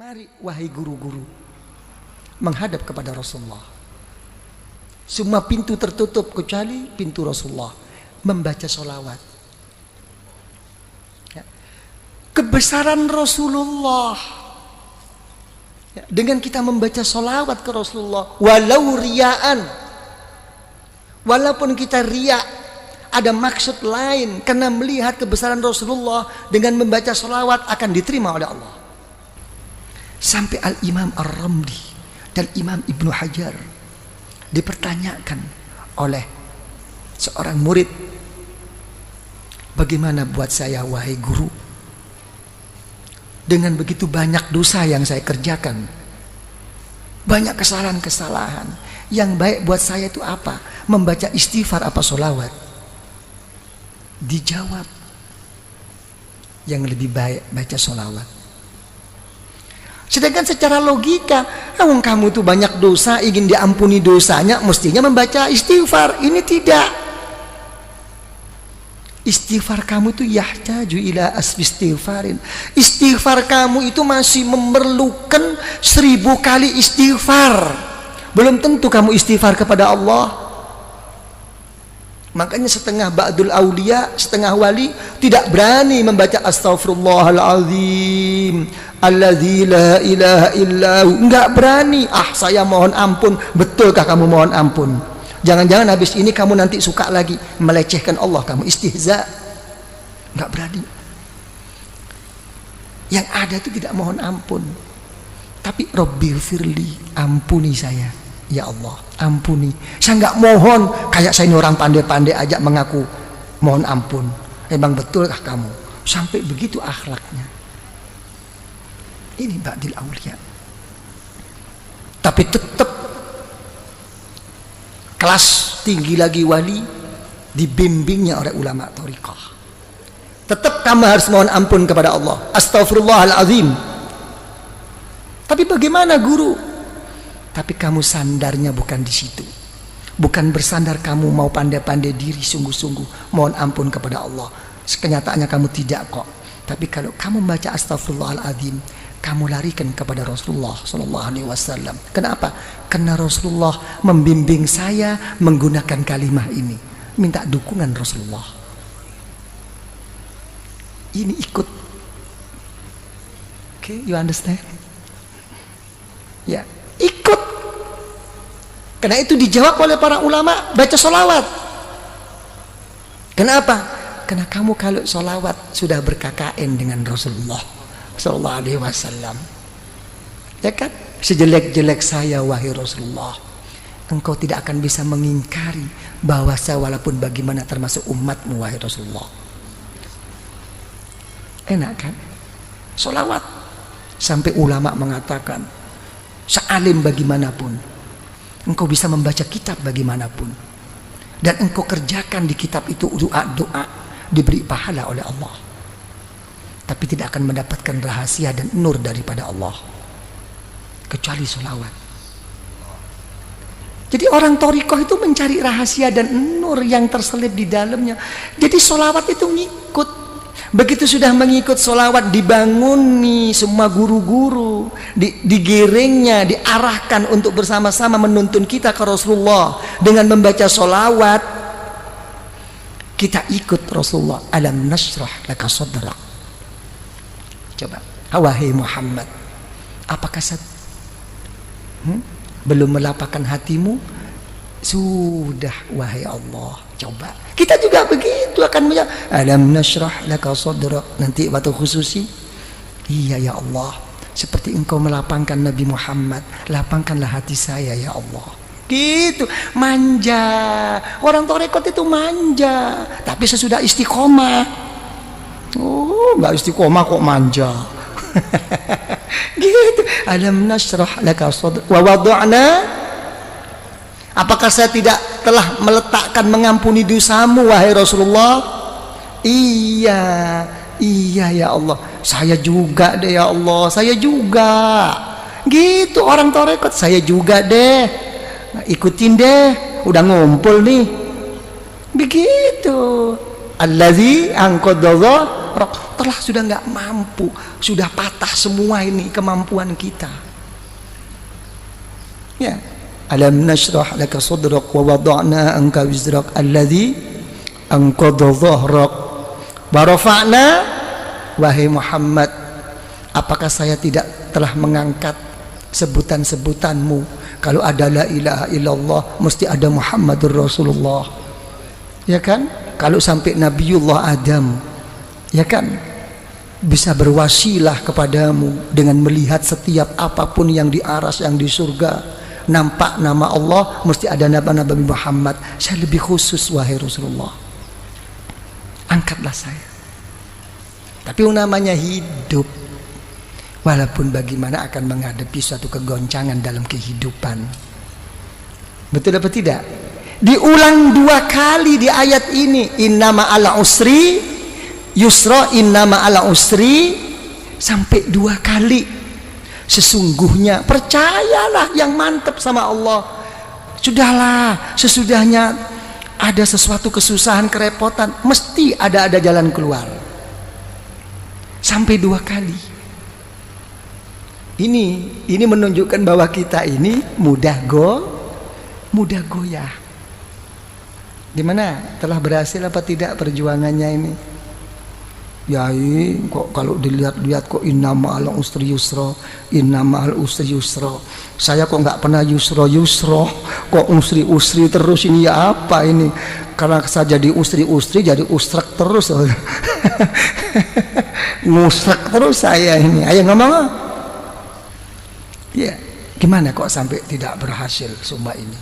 Mari wahai guru-guru menghadap kepada Rasulullah. Semua pintu tertutup kecuali pintu Rasulullah. Membaca sholawat. Ya. Kebesaran Rasulullah. Ya. Dengan kita membaca sholawat ke Rasulullah, walau riaan, walaupun kita riak, ada maksud lain karena melihat kebesaran Rasulullah, dengan membaca sholawat akan diterima oleh Allah. Sampai Al-Imam Ar-Ramli dan Imam Ibnu Hajar dipertanyakan oleh seorang murid, bagaimana buat saya wahai guru, dengan begitu banyak dosa yang saya kerjakan, banyak kesalahan-kesalahan, yang baik buat saya itu apa? Membaca istighfar apa sholawat? Dijawab, yang lebih baik baca sholawat. Sedangkan secara logika, kamu tuh banyak dosa, ingin diampuni dosanya, mestinya membaca istighfar. Ini tidak. Istighfar kamu itu yahtaju ila asbi istighfarin. Istighfar kamu itu masih memerlukan 1000 kali istighfar. Belum tentu kamu istighfar kepada Allah. Makanya setengah ba'dul aulia, setengah wali tidak berani membaca astaghfirullahaladzim alladzi la ilaha illahu. Enggak berani. Saya mohon ampun. Betulkah kamu mohon ampun? Jangan-jangan habis ini kamu nanti suka lagi melecehkan Allah, kamu istihza. Enggak berani. Yang ada itu tidak mohon ampun, tapi Rabbighfirli, ampuni saya ya Allah, ampuni. Saya nggak mohon, kayak saya ini orang pandai-pandai aja mengaku mohon ampun. Emang betulkah kamu? Sampai begitu akhlaknya. Ini ba'dil aulia. Tapi tetap kelas tinggi lagi wali, dibimbingnya oleh ulama thariqah. Tetap kamu harus mohon ampun kepada Allah. Astaghfirullahaladzim. Tapi bagaimana guru? Tapi kamu sandarnya bukan di situ. Bukan bersandar kamu mau pandai-pandai diri sungguh-sungguh mohon ampun kepada Allah. Kenyataannya kamu tidak kok. Tapi kalau kamu membaca astaghfirullahaladzim, kamu larikan kepada Rasulullah SAW. Kenapa? Karena Rasulullah membimbing saya menggunakan kalimah ini. Minta dukungan Rasulullah. Ini ikut. Okay, you understand? Ya, ikut. Karena itu dijawab oleh para ulama, baca sholawat. Kenapa? Karena kamu kalau sholawat sudah berKKN dengan Rasulullah Sallallahu Alaihi Wasallam, ya kan? Sejelek-jelek saya wahai Rasulullah, engkau tidak akan bisa mengingkari bahwa saya walaupun bagaimana termasuk umatmu wahai Rasulullah. Enak kan? Sholawat. Sampai ulama mengatakan, sealim bagaimanapun, engkau bisa membaca kitab bagaimanapun, dan engkau kerjakan di kitab itu doa-doa, diberi pahala oleh Allah, tapi tidak akan mendapatkan rahasia dan nur daripada Allah kecuali sholawat. Jadi orang thariqah itu mencari rahasia dan nur yang terselip di dalamnya. Jadi sholawat itu ngikut. Begitu sudah mengikut sholawat, dibanguni semua guru-guru, digiringnya, diarahkan untuk bersama-sama menuntun kita ke Rasulullah dengan membaca sholawat. Kita ikut Rasulullah. Alam nashrah laka sadrak. Coba, wahai Muhammad, apakah belum melapangkan hatimu? Sudah wahai Allah. Coba kita juga begitu akan menjawab, alam nashrah laka sadrak. Nanti waktu khususi, iya ya Allah, seperti engkau melapangkan Nabi Muhammad, lapangkanlah hati saya ya Allah. Gitu, manja. Orang thariqat itu manja, tapi sesudah istiqomah, nggak istiqomah kok manja. Gitu, alam nashrah laka sadrak wa wada'na. Apakah saya tidak telah meletakkan mengampuni dosamu wahai Rasulullah? Iya, iya ya Allah. Saya juga deh ya Allah, saya juga. Gitu orang thariqat, saya juga deh. Nah, ikutin deh, udah ngumpul nih. Begitu. Allazi anqadha telah sudah nggak mampu, sudah patah semua ini kemampuan kita. Ya, alam nashrah laka sadrak wa wada'na anka wizrak alladhi anqadha dhahrak wa rafa'na. Wahai Muhammad, apakah saya tidak telah mengangkat sebutan-sebutanmu? Kalau ada la ilaha illallah mesti ada Muhammadur Rasulullah, ya kan? Kalau sampai Nabiullah Adam, ya kan, bisa berwasilah kepadamu dengan melihat setiap apapun yang di aras, yang di surga, nampak nama Allah, mesti ada nama Nabi Muhammad. Saya lebih khusus wahai Rasulullah, angkatlah saya. Tapi namanya hidup, walaupun bagaimana akan menghadapi suatu kegoncangan dalam kehidupan. Betul apa tidak? Diulang 2 kali di ayat ini, innama ala usri yusra, innama ala usri, sampai 2 kali. Sesungguhnya, percayalah yang mantap sama Allah, sudahlah, sesudahnya ada sesuatu kesusahan, kerepotan, mesti ada jalan keluar. Sampai 2 kali. Ini menunjukkan bahwa kita ini mudah goyah. Gimana? Telah berhasil apa tidak perjuangannya ini? Yai, kok kalau dilihat-lihat kok innama al usri yusra, innama al usri yusra. Saya kok nggak pernah yusra, kok usri terus ini, ya apa ini? Karena saya jadi usri jadi usrak terus. Ngusrak terus saya ini. Ayo ngomong. Ya, gimana kok sampai tidak berhasil semua ini?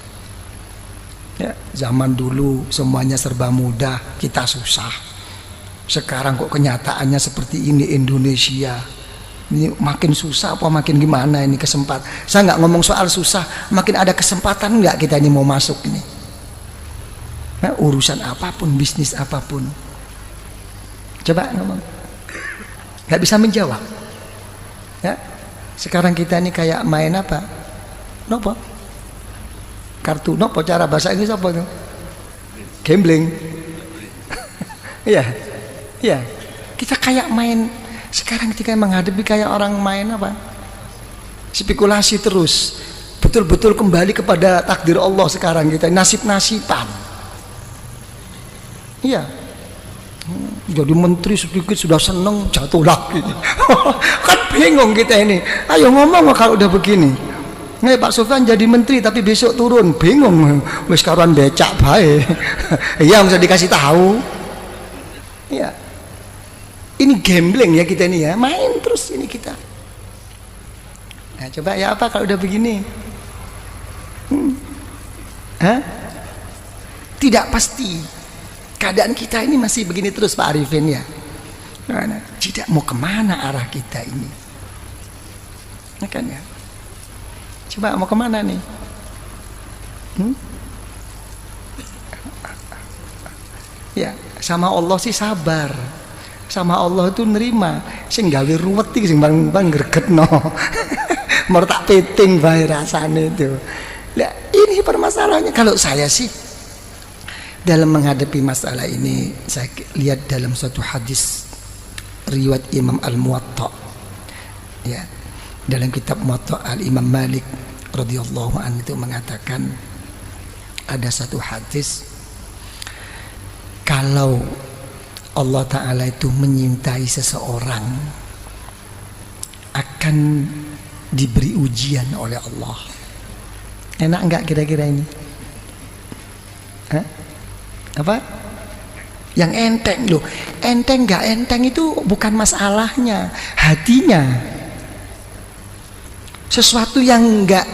Ya, zaman dulu semuanya serba mudah, kita susah. Sekarang kok kenyataannya seperti ini Indonesia. Ini makin susah apa makin gimana ini kesempatan? Saya nggak ngomong soal susah, makin ada kesempatan nggak kita ini mau masuk ini? Nah, urusan apapun, bisnis apapun. Coba ngomong. Nggak bisa menjawab. Ya, sekarang kita ini kayak main apa? Nopo? Kartu nopo, cara bahasa Inggris apa itu? Gambling. Iya. Iya. Kita kayak main sekarang, ketika menghadapi kayak orang main apa? Spekulasi terus. Betul-betul kembali kepada takdir Allah sekarang kita, nasib-nasiban. Iya. Jadi menteri sedikit sudah seneng, jatuh lagi. Kan bingung kita ini. Ayo ngomong kalau udah begini. Nih Pak Sofyan jadi menteri tapi besok turun, bingung. Wis karuan becak bae. Iya, bisa dikasih tahu. Iya. Ini gambling ya kita ini ya, main terus ini kita. Nah, coba ya apa kalau udah begini? Hah? Tidak pasti. Keadaan kita ini masih begini terus Pak Arifin ya. Nah, tidak mau kemana arah kita ini? Ya kan ya? Coba mau kemana nih? Ya, sama Allah sih sabar. Sama Allah itu nerima. Sing gawe ruwet iki sing bang gregetno. Mau tak peting bae rasane itu. Lah, ini permasalahannya. Kalau saya sih dalam menghadapi masalah ini, saya lihat dalam suatu hadis riwayat Imam Al-Muwatta, ya, dalam kitab Muwatta Al-Imam Malik radhiyallahu anhu itu mengatakan, ada satu hadis, kalau Allah Ta'ala itu menyintai seseorang, akan diberi ujian oleh Allah. Enak enggak kira-kira ini? Hah? Apa? Yang enteng loh. Enteng enggak enteng itu bukan masalahnya, hatinya. Sesuatu yang enggak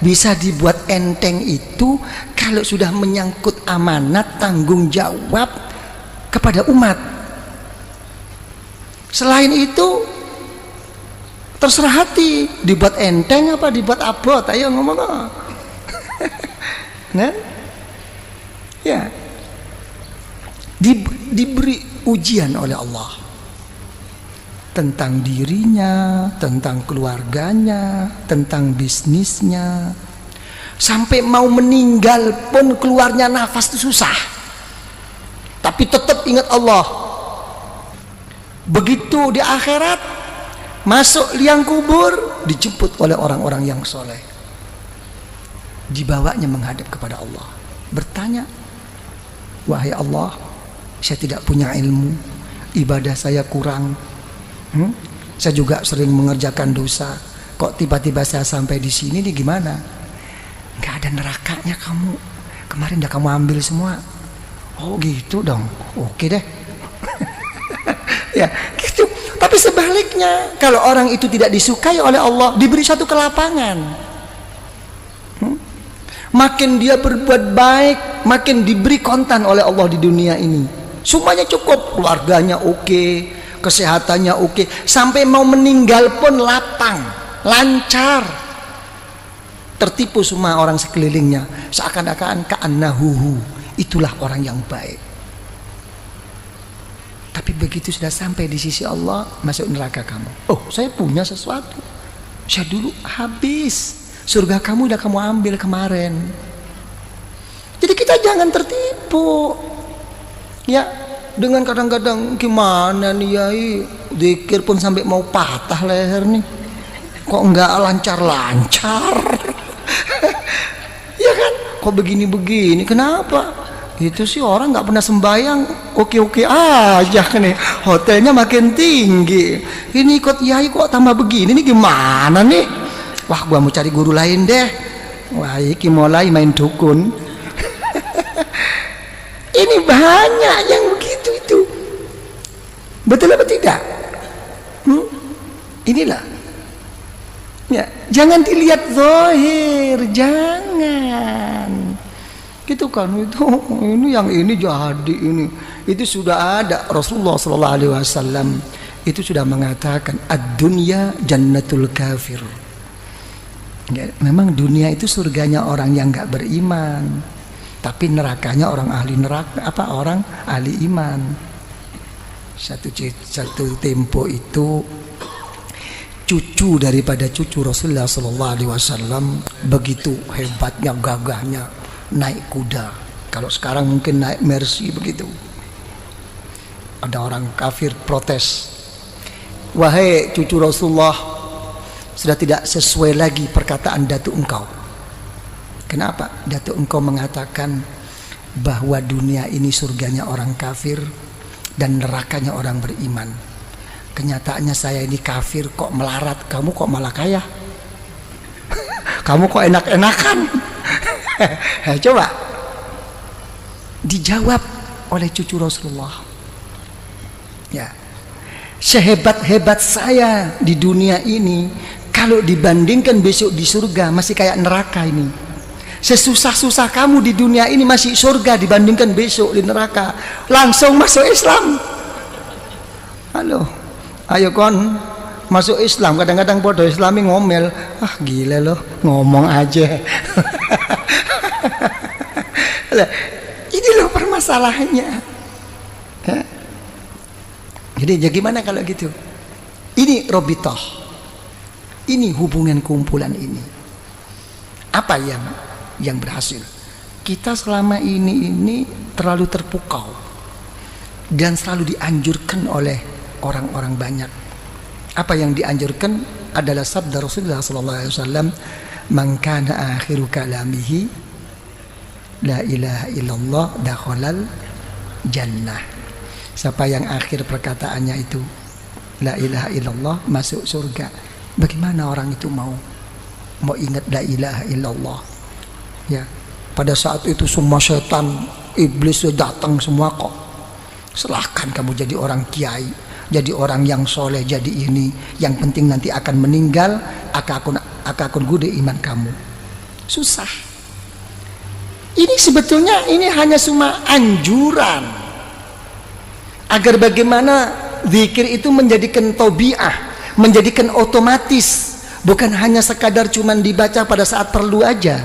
bisa dibuat enteng itu kalau sudah menyangkut amanat, tanggung jawab kepada umat. Selain itu terserah hati, dibuat enteng apa dibuat abot, ayo ngomong. Nah, ya, diberi ujian oleh Allah tentang dirinya, tentang keluarganya, tentang bisnisnya, sampai mau meninggal pun keluarnya nafas itu susah, tapi tetap ingat Allah. Begitu di akhirat, masuk liang kubur, dijemput oleh orang-orang yang soleh, dibawanya menghadap kepada Allah, bertanya, wahai Allah, saya tidak punya ilmu, ibadah saya kurang, saya juga sering mengerjakan dosa, kok tiba-tiba saya sampai di sini nih, gimana? Nggak ada nerakanya kamu, kemarin udah kamu ambil semua. Oh gitu dong, oke deh. Ya gitu. Tapi sebaliknya, kalau orang itu tidak disukai oleh Allah, diberi satu kelapangan, makin dia berbuat baik, makin diberi kontan oleh Allah di dunia ini. Semuanya cukup, keluarganya oke, kesehatannya oke, sampai mau meninggal pun lapang, lancar. Tertipu semua orang sekelilingnya, seakan-akan ka'annahu, itulah orang yang baik. Tapi begitu sudah sampai di sisi Allah, masuk neraka kamu. Oh, saya punya sesuatu, saya dulu habis, surga kamu udah kamu ambil kemarin. Jadi kita jangan tertipu ya, dengan kadang-kadang gimana nih ya, zikir pun sampai mau patah leher nih, kok enggak lancar-lancar. Ya kan, kok begini-begini, kenapa? Itu sih orang nggak pernah sembahyang, oke-oke aja nih, hotelnya makin tinggi, ini ikut yai kok tambah begini nih, gimana nih? Wah, gua mau cari guru lain deh. Wah, iki mulai main dukun. Ini banyak yang begitu itu, betul apa tidak? Inilah ya, jangan dilihat zahir, jangan gitu kan, itu ini yang ini jadi ini, itu sudah ada. Rasulullah sallallahu alaihi wasallam itu sudah mengatakan ad-dunya jannatul kafir ya, memang dunia itu surganya orang yang nggak beriman, tapi nerakanya orang ahli neraka, orang ahli iman. Satu tempo itu cucu daripada cucu Rasulullah sallallahu alaihi wasallam begitu hebatnya, gagahnya, naik kuda. Kalau sekarang mungkin naik Mercy begitu. Ada orang kafir protes, wahai cucu Rasulullah, sudah tidak sesuai lagi perkataan datuk engkau. Kenapa? Datuk engkau mengatakan bahwa dunia ini surganya orang kafir dan nerakanya orang beriman. Kenyataannya saya ini kafir kok melarat, kamu kok malah kaya. Kamu kok enak-enakan. Coba dijawab oleh cucu Rasulullah ya, sehebat-hebat saya di dunia ini, kalau dibandingkan besok di surga masih kayak neraka ini. Sesusah-susah kamu di dunia ini masih surga, dibandingkan besok di neraka. Langsung masuk Islam. Halo, ayo kon masuk Islam. Kadang-kadang bodoh Islami ngomel, ah gila loh, ngomong aja. Ini loh permasalahannya. Jadi ya gimana kalau gitu? Ini robitoh, ini hubungan kumpulan ini. Apa yang berhasil? Kita selama ini terlalu terpukau dan selalu dianjurkan oleh orang-orang banyak. Apa yang dianjurkan adalah sabda Rasulullah SAW, man kana akhiru kalamihi la ilaha illallah dakhalal jannah. Siapa yang akhir perkataannya itu la ilaha illallah, masuk surga. Bagaimana orang itu mau ingat la ilaha illallah ya? Pada saat itu semua setan iblis datang semua kok. Silahkan kamu jadi orang kiai, jadi orang yang soleh, jadi ini, yang penting nanti akan meninggal, akakun gude iman kamu. Susah. Ini sebetulnya ini hanya cuma anjuran agar bagaimana zikir itu menjadikan tabiah, menjadikan otomatis, bukan hanya sekadar cuman dibaca pada saat perlu aja.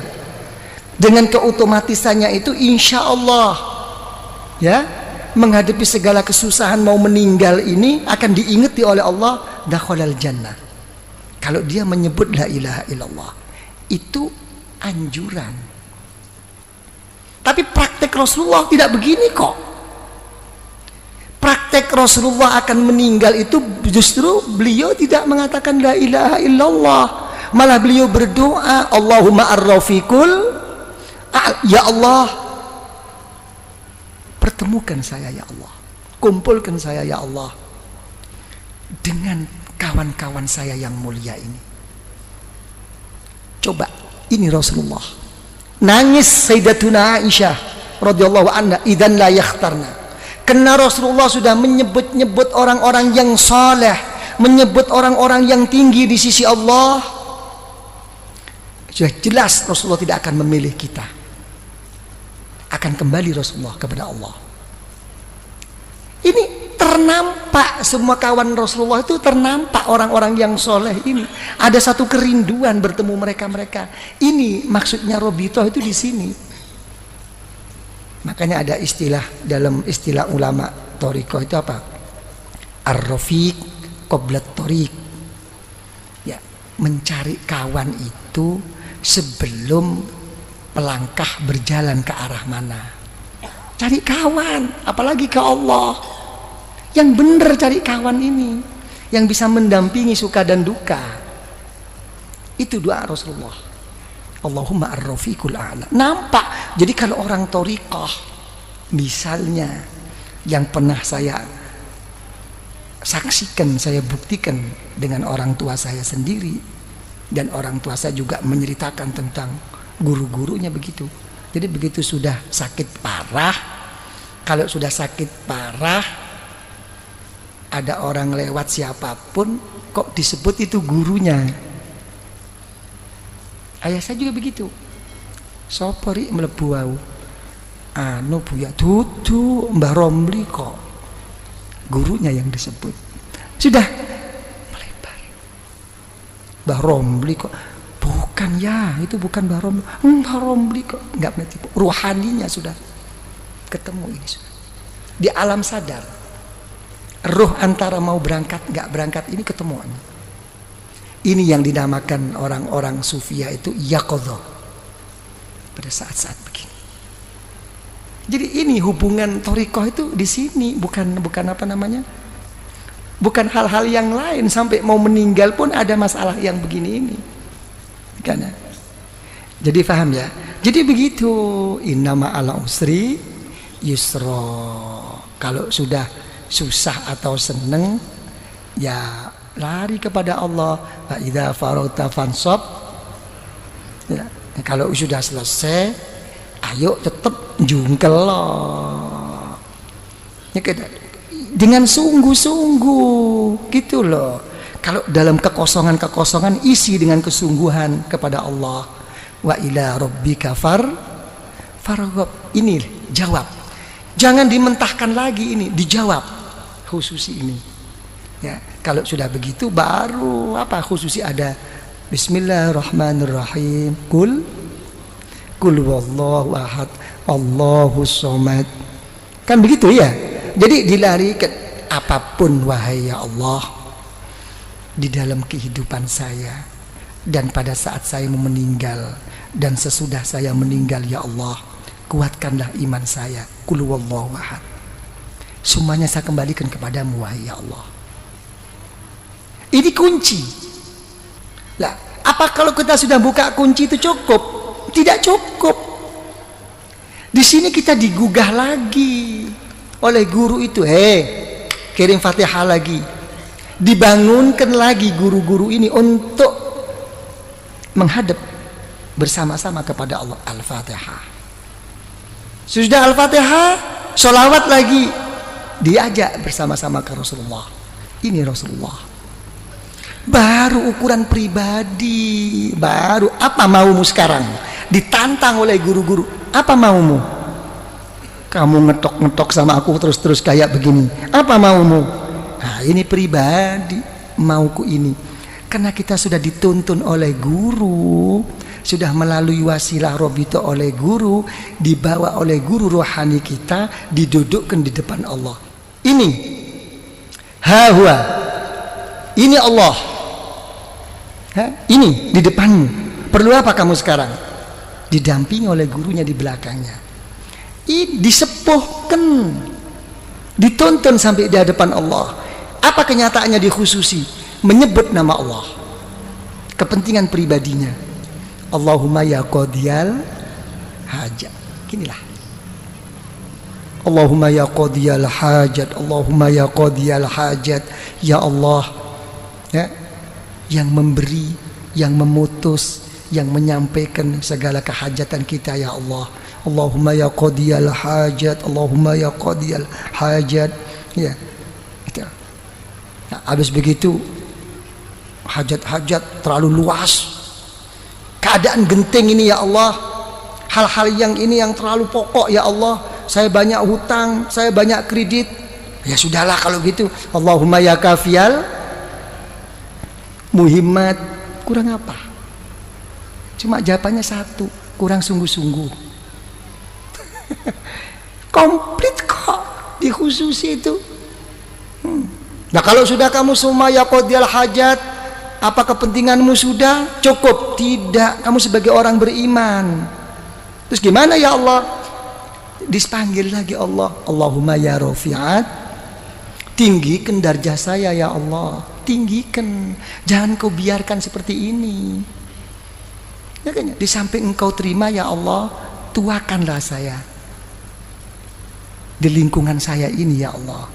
Dengan keotomatisannya itu insya Allah ya, menghadapi segala kesusahan mau meninggal ini akan diingati oleh Allah, dakhalal jannah. Kalau dia menyebut la ilaha illallah, itu anjuran. Tapi praktek Rasulullah tidak begini kok. Praktek praktek Rasulullah akan meninggal itu justru beliau tidak mengatakan la ilaha illallah, malah beliau berdoa, Allahumma ar-rafiqul, ya Allah, pertemukan saya ya Allah, kumpulkan saya ya Allah dengan kawan-kawan saya yang mulia ini. Coba, ini Rasulullah. Nangis Sayyidatuna Aisyah radhiyallahu anha, idzan la yakhtarna. Karena Rasulullah sudah menyebut-nyebut orang-orang yang saleh, menyebut orang-orang yang tinggi di sisi Allah. Sudah jelas Rasulullah tidak akan memilih kita. Akan kembali Rasulullah kepada Allah. Ini ternampak, semua kawan Rasulullah itu ternampak orang-orang yang soleh ini. Ada satu kerinduan bertemu mereka-mereka. Ini maksudnya Robitoh itu di sini. Makanya ada istilah, dalam istilah ulama Thariqah itu apa? Ar-rafiq qablat thariq. Ya, mencari kawan itu sebelum melangkah berjalan ke arah mana. Cari kawan, apalagi ke Allah. Yang benar cari kawan ini, yang bisa mendampingi suka dan duka. Itu doa Rasulullah. Allahumma ar-rafiqul a'la. Nampak. Jadi kalau orang thariqah misalnya yang pernah saya saksikan, saya buktikan dengan orang tua saya sendiri, dan orang tua saya juga menceritakan tentang guru-gurunya begitu. Jadi begitu sudah sakit parah, kalau sudah sakit parah ada orang lewat siapapun kok disebut itu gurunya. Ayah saya juga begitu. Sopori mlebu wau. Anu Buya dudu Mbah Romli kok. Gurunya yang disebut. Sudah melebar. Mbah Romli kok. Bukan ya, itu bukan Mbah Romli. Mbah Romli kok. Enggak berarti. Ruhaninya sudah ketemu ini sudah. Di alam sadar. Ruh antara mau berangkat enggak berangkat ini ketemuan. Ini yang dinamakan orang-orang sufia itu yaqadhah pada saat-saat begini. Jadi ini hubungan thariqah itu di sini, bukan apa namanya? Bukan hal-hal yang lain, sampai mau meninggal pun ada masalah yang begini ini. Karena jadi paham ya? Jadi begitu, innama ala usri yusra. Kalau sudah susah atau seneng ya lari kepada Allah. Fa idza faragta fansab. Ya, kalau sudah selesai, ayo tetap jungkel loh. Ya, dengan sungguh-sungguh gitu loh. Kalau dalam kekosongan isi dengan kesungguhan kepada Allah. Wa ila rabbika farghab. Ini jawab. Jangan dimentahkan lagi ini, dijawab khususi ini. Ya, kalau sudah begitu baru apa khususi ada Bismillahirrahmanirrahim. Kul wallahu ahad, Allahus somad. Kan begitu ya. Jadi dilarikan apapun wahai ya Allah di dalam kehidupan saya dan pada saat saya mau meninggal dan sesudah saya meninggal ya Allah, kuatkanlah iman saya. Kul wallahu ahad. Semuanya saya kembalikan kepadamu wahai ya Allah. Ini kunci. Lah, apa kalau kita sudah buka kunci itu cukup? Tidak cukup. Di sini kita digugah lagi oleh guru itu. Kirim Fatihah lagi. Dibangunkan lagi guru-guru ini untuk menghadap bersama-sama kepada Allah. Al-Fatihah. Sudah Al-Fatihah, sholawat lagi. Diajak bersama-sama ke Rasulullah. Ini Rasulullah. Baru ukuran pribadi. Baru apa maumu sekarang? Ditantang oleh guru-guru. Apa maumu? Kamu ngetok-ngetok sama aku terus-terus kayak begini. Apa maumu? Nah, ini pribadi. Mauku ini. Karena kita sudah dituntun oleh guru, sudah melalui wasilah Robito oleh guru, dibawa oleh guru rohani kita, didudukkan di depan Allah. Ini hawa. Ini Allah. Ini di depanmu. Perlu apa kamu sekarang? Didampingi oleh gurunya di belakangnya. Ini disepuhkan. Ditonton sampai di hadapan Allah. Apa kenyataannya dikhususi? Menyebut nama Allah, kepentingan pribadinya. Allahumma ya qadiyal hajat. Ginilah. Allahumma ya qadiyal hajat, Allahumma ya qadiyal hajat. Ya Allah, ya, yang memberi, yang memutus, yang menyampaikan segala kehajatan kita, ya Allah. Allahumma ya qadiyal hajat, Allahumma ya qadiyal hajat. Ya, itu. Nah, habis begitu hajat-hajat terlalu luas, keadaan genting ini, ya Allah, hal-hal yang ini yang terlalu pokok, ya Allah, saya banyak hutang, saya banyak kredit. Ya sudahlah kalau gitu. Allahumma ya kafiyal muhimmat. Kurang apa? Cuma jawabannya satu, kurang sungguh-sungguh. Komplit kok dikhususi itu. Nah kalau sudah kamu semua ya qadiyal hajat, apa kepentinganmu sudah cukup? Tidak, kamu sebagai orang beriman. Terus gimana ya Allah? Dipanggil lagi Allah. Allahumma ya rafi'at, tinggikan darjah saya ya Allah, tinggikan, jangan kau biarkan seperti ini. Ya kan? Di samping engkau terima ya Allah, tuakanlah saya di lingkungan saya ini ya Allah.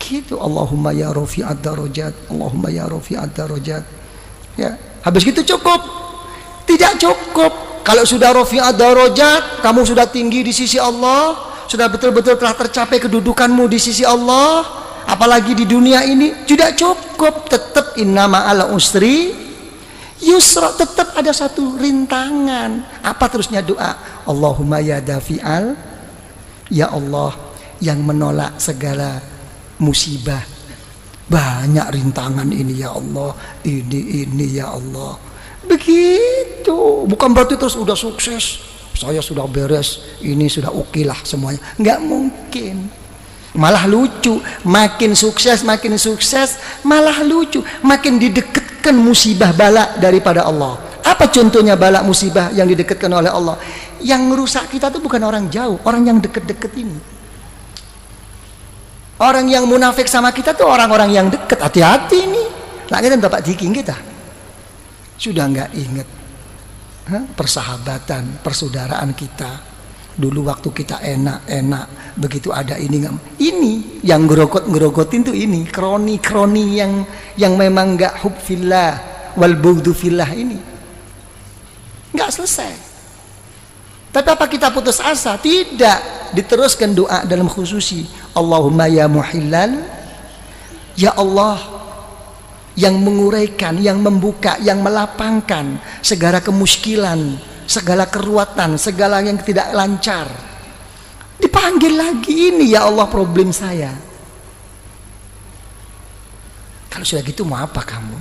Gitu. Allahumma ya rafi'at darajat, Allahumma ya rafi'at darajat. Ya, habis gitu cukup? Tidak cukup. Kalau sudah rafi'at darajat, kamu sudah tinggi di sisi Allah, sudah betul-betul telah tercapai kedudukanmu di sisi Allah, apalagi di dunia ini, tidak cukup. Tetap inna ma'al usri yusra, tetap ada satu rintangan. Apa terusnya doa? Allahumma ya dafi'al, ya Allah yang menolak segala musibah. Banyak rintangan ini ya Allah, ini ya Allah. Begitu. Bukan berarti terus udah sukses, saya sudah beres, ini sudah oke lah semuanya. Nggak mungkin. Malah lucu, makin sukses malah lucu, makin didekatkan musibah bala daripada Allah. Apa contohnya bala musibah yang didekatkan oleh Allah? Yang merusak kita itu bukan orang jauh, orang yang deket-deket ini. Orang yang munafik sama kita tuh orang-orang yang dekat. Hati-hati nih. Lah kita Bapak Diking kita sudah nggak ingat persahabatan, persaudaraan kita. Dulu waktu kita enak-enak, begitu ada ini yang ngerogotin tuh ini kroni-kroni yang memang nggak hub fillah wal bughdu fillah ini nggak selesai. Tapi apa kita putus asa? Tidak, diteruskan doa dalam khususi. Allahumma ya muhillal, ya Allah yang menguraikan, yang membuka, yang melapangkan segala kemuskilan, segala keruatan, segala yang tidak lancar. Dipanggil lagi, ini ya Allah problem saya. Kalau sudah gitu mau apa kamu?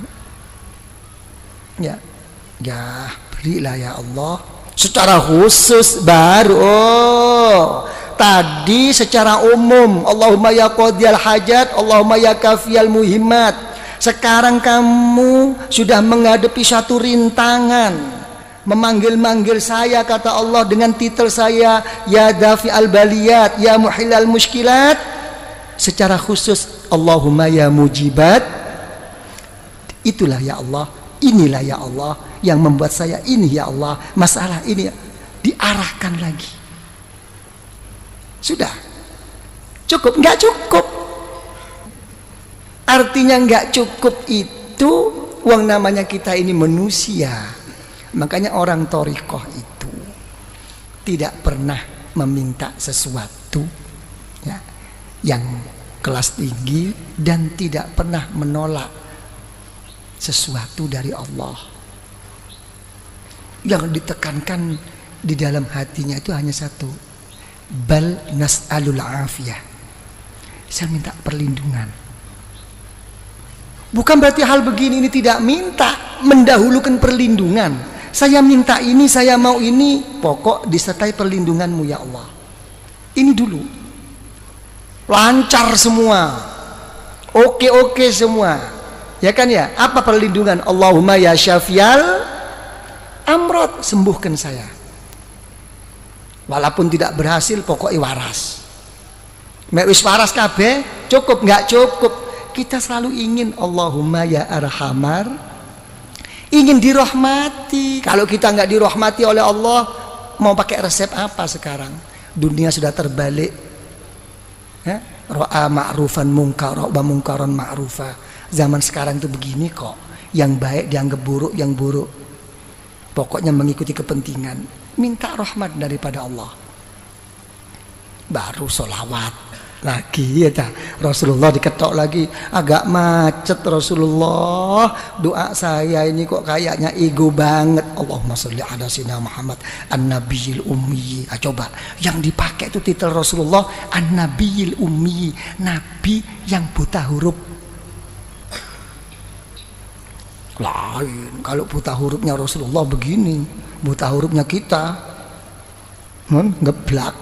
Ya berilah ya Allah secara khusus baru. Tadi secara umum, Allahumma ya qadiyal hajat, Allahumma ya kafiyal muhimmat. Sekarang kamu sudah menghadapi satu rintangan, memanggil-manggil saya, kata Allah, dengan titel saya ya dafi al baliyat, ya muhilal muskilat. Secara khusus Allahumma ya mujibat. Itulah ya Allah, inilah ya Allah yang membuat saya ini ya Allah, masalah ini diarahkan lagi. Sudah cukup? Nggak cukup. Artinya nggak cukup itu uang, namanya kita ini manusia. Makanya orang thariqah itu tidak pernah meminta sesuatu ya, yang kelas tinggi, dan tidak pernah menolak sesuatu dari Allah. Yang ditekankan di dalam hatinya itu hanya satu, bal nas'alul afiyah, saya minta perlindungan. Bukan berarti hal begini ini tidak minta, mendahulukan perlindungan. Saya minta ini, saya mau ini, pokok disertai perlindunganmu ya Allah. Ini dulu lancar semua, oke semua, ya kan ya. Apa perlindungan? Allahumma ya syafial amrod, sembuhkan saya. Walaupun tidak berhasil, pokoknya waras. Mek wis waras kabeh, cukup nggak cukup. Kita selalu ingin Allahumma ya arhamar, ingin dirahmati. Kalau kita nggak dirahmati oleh Allah, mau pakai resep apa sekarang? Dunia sudah terbalik. Ya? Ra'a ma'rufan munkar wa munkaran ma'rufa. Zaman sekarang itu begini kok. Yang baik dianggap buruk, yang buruk pokoknya mengikuti kepentingan. Minta rahmat daripada Allah. Baru sholawat lagi ya ta. Rasulullah diketok lagi, agak macet Rasulullah, doa saya ini kok kayaknya ego banget. Allahumma sholli ala sayyidina Muhammad an-nabiyil ummi. Coba yang dipakai itu titel Rasulullah an-nabiyil ummi, nabi yang buta huruf. Lain kalau buta hurufnya Rasulullah begini, buta hurufnya kita ngeblak.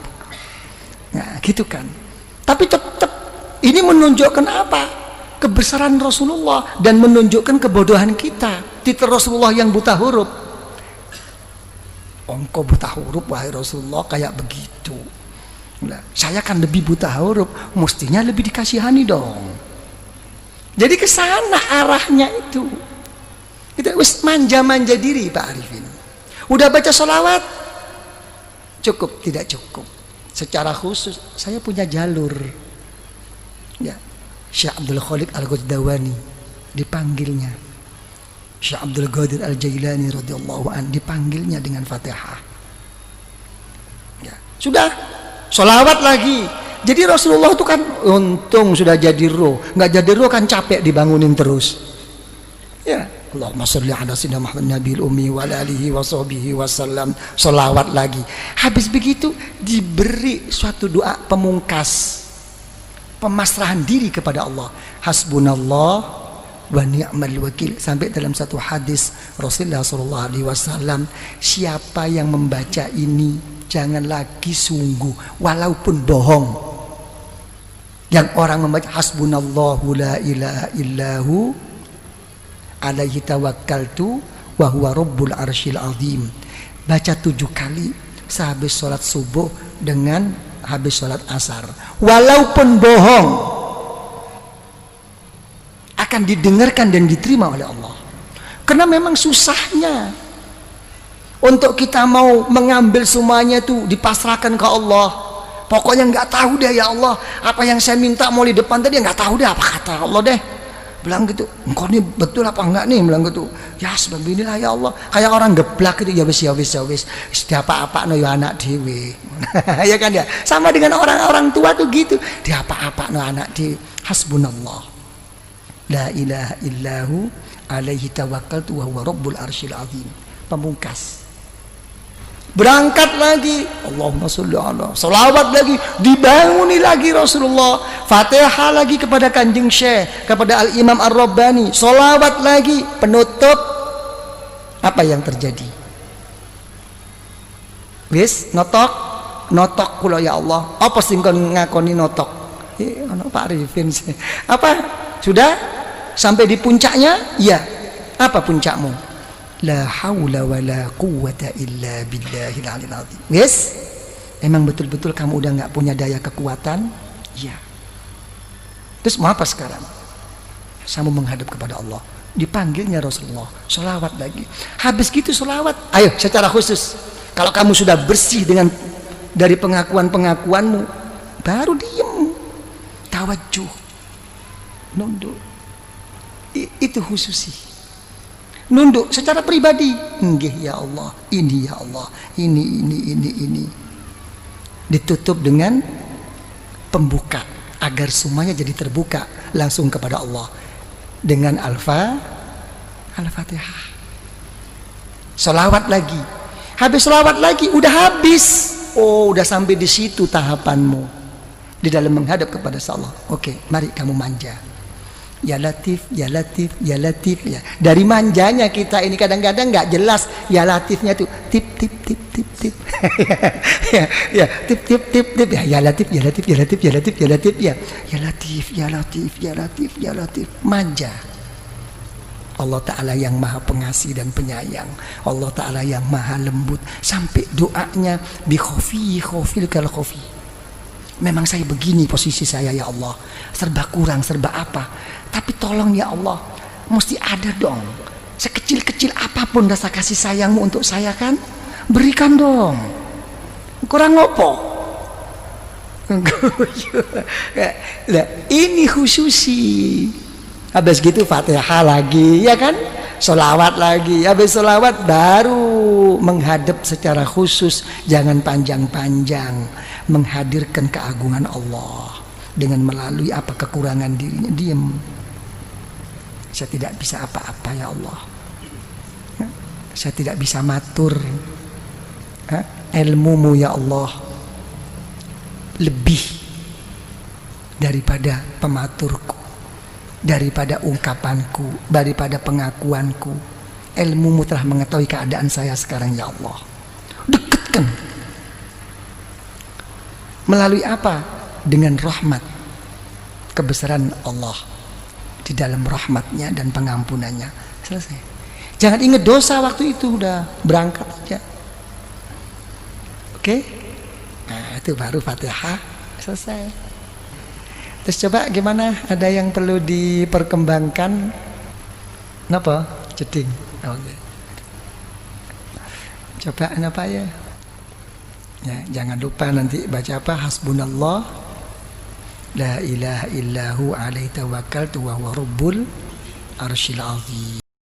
Nah gitu kan. Tapi tetap ini menunjukkan apa? Kebesaran Rasulullah dan menunjukkan kebodohan kita. Titel Rasulullah yang buta huruf. Engkau buta huruf wahai Rasulullah kayak begitu. Nah, saya kan lebih buta huruf, mestinya lebih dikasihani dong. Jadi ke sana arahnya itu. Kita wis manja-manja diri Pak Arifin. Udah baca sholawat? Cukup, tidak cukup. Secara khusus saya punya jalur ya, Syekh Abdul Khaliq Al-Ghazdawani dipanggilnya, Syekh Abdul Qadir Al-Jailani radhiyallahu an dipanggilnya dengan Fatihah ya. Sudah sholawat lagi. Jadi Rasulullah itu kan untung sudah jadi roh, nggak jadi roh kan capek dibangunin terus ya. Allahumma sholli ala sayyidina Muhammad nabiyil ummi wa alihi wa sahbihi wasallam. Sholawat lagi. Habis begitu diberi suatu doa pemungkas, pemasrahan diri kepada Allah. Hasbunallah wa ni'mal wakil. Sampai dalam satu hadis Rasulullah sallallahu alaihi wasallam, siapa yang membaca ini jangan lagi sungguh walaupun bohong. Yang orang membaca hasbunallahu la ilaha illahu alaihi tawakkaltu wa huwa rabbul arsyil azim. Baca 7 kali sehabis sholat subuh dengan habis sholat asar. Walaupun bohong akan didengarkan dan diterima oleh Allah. Karena memang susahnya untuk kita mau mengambil semuanya itu dipasrahkan ke Allah. Pokoknya nggak tahu deh ya Allah, apa yang saya minta mau di depan tadi nggak tahu deh apa kata Allah deh. Bilang gitu, engkau ini betul apa enggak nih? Bilang gitu, ya sebab inilah ya Allah. Kayak orang geblak gitu, ya wis. Setiap apa no ya anak dewe, ya kan ya. Sama dengan orang-orang tua tuh gitu, dia apa no anak dewe. Hasbunallah, la ilaha illahu, alaihi tawakkaltu wa huwa rabbul arsyil azim. Pemungkas. Berangkat lagi, Allahumma sholli ala, sholawat lagi, dibanguni lagi Rasulullah, Fatihah lagi kepada Kanjeng Syekh, kepada Al-Imam Ar-Rabbani, sholawat lagi, penutup. Apa yang terjadi? Wis notok kula ya Allah. Apa sing kon ngakoni notok? Ono Pak Arifin. Apa? Sudah sampai di puncaknya? Iya. Apa puncakmu? La haula wa la quwwata illa billahil aliyil azim. Yes? Emang betul-betul kamu udah nggak punya daya kekuatan? Iya. Terus mau apa sekarang? Sama menghadap kepada Allah. Dipanggilnya Rasulullah, sholawat lagi. Habis gitu sholawat. Ayo secara khusus. Kalau kamu sudah bersih dengan dari pengakuan-pengakuanmu, baru diem. Tawajuh. Nunduk. Itu khususi. Nunduk secara pribadi, nggih ya Allah, ini ya Allah, ini. Ditutup dengan pembuka agar semuanya jadi terbuka langsung kepada Allah dengan Al-Fatihah. Sholawat lagi, habis sholawat lagi, udah habis. Oh, udah sampai di situ tahapanmu di dalam menghadap kepada Allah. Oke, mari kamu manja. Ya Latif, ya Latif, ya Latif ya. Dari manjanya kita ini kadang-kadang nggak jelas ya Latifnya tuh tip ya tip ya Latif, ya Latif, ya Latif, ya Latif, ya Latif ya. Ya Latif, ya Latif, ya Latif, ya Latif. Manja. Allah Ta'ala yang maha pengasih dan penyayang, Allah Ta'ala yang maha lembut. Sampai doanya bi khofil kal khofi, Memang saya begini posisi saya ya Allah, serba kurang, serba apa. Tapi tolong ya Allah, mesti ada dong. Sekecil-kecil apapun rasa kasih sayangmu untuk saya kan, berikan dong. Kurang ngopo? Nah, ini khususi. Habis gitu Fatihah lagi, ya kan? Sholawat lagi. Habis sholawat baru menghadap secara khusus, jangan panjang-panjang, menghadirkan keagungan Allah dengan melalui apa kekurangan dirinya. Diam. Saya tidak bisa apa-apa ya Allah. Saya tidak bisa matur. Ilmumu ya Allah lebih daripada pematurku, daripada ungkapanku, daripada pengakuanku. Ilmumu telah mengetahui keadaan saya sekarang ya Allah. Dekatkan. Melalui apa? Dengan rahmat, kebesaran Allah di dalam rahmatnya dan pengampunannya. Selesai. Jangan ingat dosa waktu itu, udah berangkat aja. Oke? Nah, itu baru Fatihah selesai. Terus coba gimana? Ada yang perlu diperkembangkan? Kenapa? Jeding. Oke. Coba apa ya? Ya, jangan lupa nanti baca apa? Hasbunallah la ilaha illahu alaihi tawakkaltu wa huwa rabbul arsyil azim.